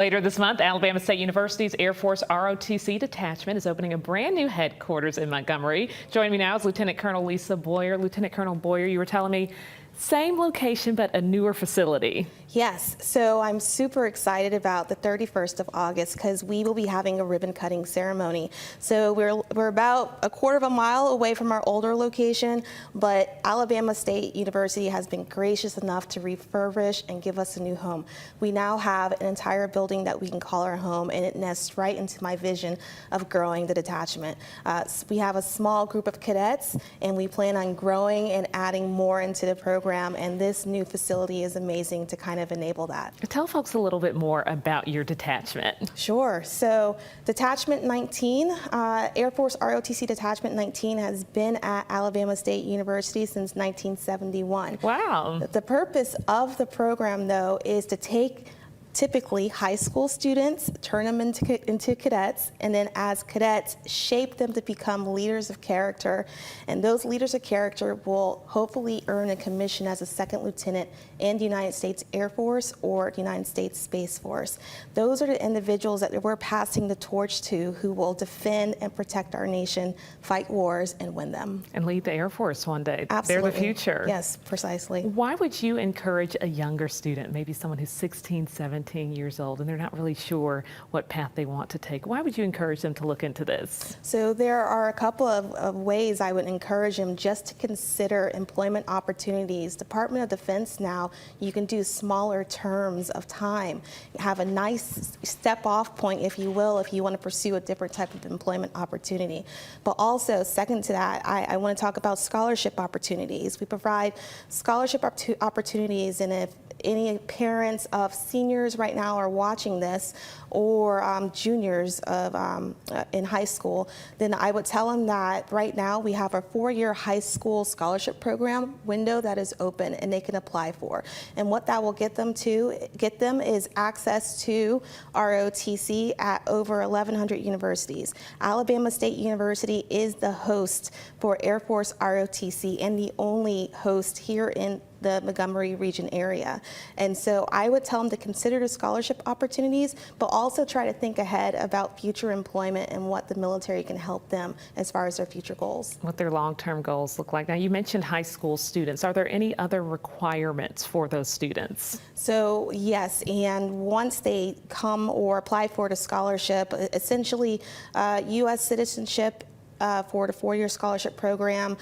Later this month, Alabama State University's Air Force ROTC Detachment is opening a brand new headquarters in Montgomery. Joining me now is Lieutenant Colonel Lisa Boyer. Lieutenant Colonel Boyer, you were telling me same location but a newer facility. Yes, so I'm super excited about the 31st of August because we will be having a ribbon cutting ceremony. So we're about a quarter of a mile away from our older location, but Alabama State University has been gracious enough to refurbish and give us a new home. We now have an entire building that we can call our home, and it nests right into my vision of growing the detachment. We have a small group of cadets, and we plan on growing and adding more into the program, and this new facility is amazing to kind of enable that. Tell folks a little bit more about your detachment. Sure. So Detachment 19, Air Force ROTC Detachment 19 has been at Alabama State University since 1971. Wow. The purpose of the program, though, is to take typically high school students, turn them into cadets, and then as cadets, shape them to become leaders of character. And those leaders of character will hopefully earn a commission as a second lieutenant in the United States Air Force or the United States Space Force. Those are the individuals that we're passing the torch to who will defend and protect our nation, fight wars, and win them. And lead the Air Force one day. Absolutely. They're the future. Yes, precisely. Why would you encourage a younger student, maybe someone who's 16, 17 years old, and they're not really sure what path they want to take? Why would you encourage them to look into this? So there are a couple of ways I would encourage them just to consider employment opportunities. Department of Defense now, you can do smaller terms of time. Have a nice step off point, if you will, if you want to pursue a different type of employment opportunity. But also, second to that, I want to talk about scholarship opportunities. We provide scholarship opportunities, and if any parents of seniors right now are watching this, or juniors in high school, then I would tell them that right now we have a 4-year high school scholarship program window that is open and they can apply for. And what that will get them is access to ROTC at over 1,100 universities. Alabama State University is the host for Air Force ROTC and the only host here in the Montgomery region area. And so I would tell them to consider the scholarship opportunities, but also try to think ahead about future employment and what the military can help them as far as their future goals. What their long-term goals look like. Now, you mentioned high school students. Are there any other requirements for those students? So yes, and once they come or apply for the scholarship, essentially U.S. citizenship for the 4-year scholarship program,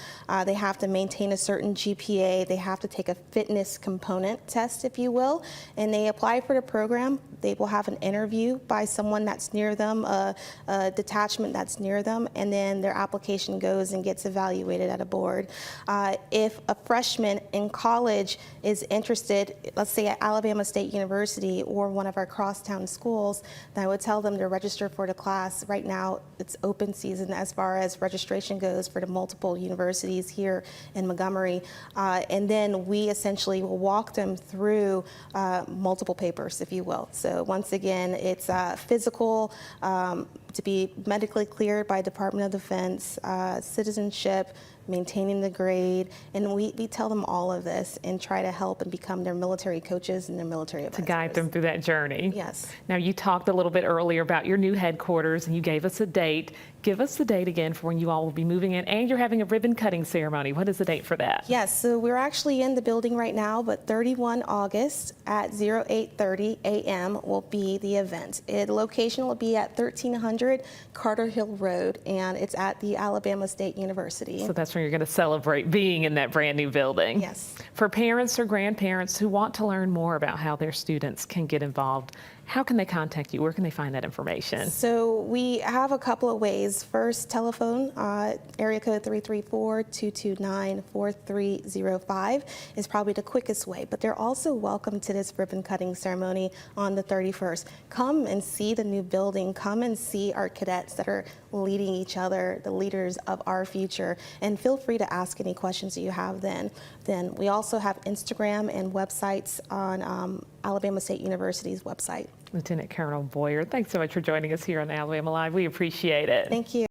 they have to maintain a certain GPA, they have to take a fitness component test, if you will, and they apply for the program. They will have an interview by someone that's near them, a detachment that's near them, and then their application goes and gets evaluated at a board. If a freshman in college is interested, let's say at Alabama State University or one of our crosstown schools, then I would tell them to register for the class. Right now, it's open season as far as registration goes for the multiple universities here in Montgomery, and then we essentially will walk them through multiple papers, if you will. So once again, it's physical, to be medically cleared by Department of Defense, citizenship, maintaining the grade, and we tell them all of this and try to help and become their military coaches and their military advisors. To guide them through that journey. Yes. Now, you talked a little bit earlier about your new headquarters, and you gave us a date. Give us the date again for when you all will be moving in, and you're having a ribbon cutting ceremony. What is the date for that? Yes, so we're actually in the building right now, but 31 August at 08:30 a.m. will be the event. The location will be at 1300 Carter Hill Road, and it's at the Alabama State University. So that's when you're going to celebrate being in that brand new building. Yes. For parents or grandparents who want to learn more about how their students can get involved, how can they contact you? Where can they find that information? So we have a couple of ways. First, telephone, area code 334-229-4305 is probably the quickest way, but they're also welcome to this ribbon cutting ceremony on the 31st. Come and see the new building. Come and see our cadets that are leading each other, the leaders of our future, and feel free to ask any questions that you have then. Then we also have Instagram and websites on Alabama State University's website. Lieutenant Colonel Boyer, thanks so much for joining us here on Alabama Live. We appreciate it. Thank you.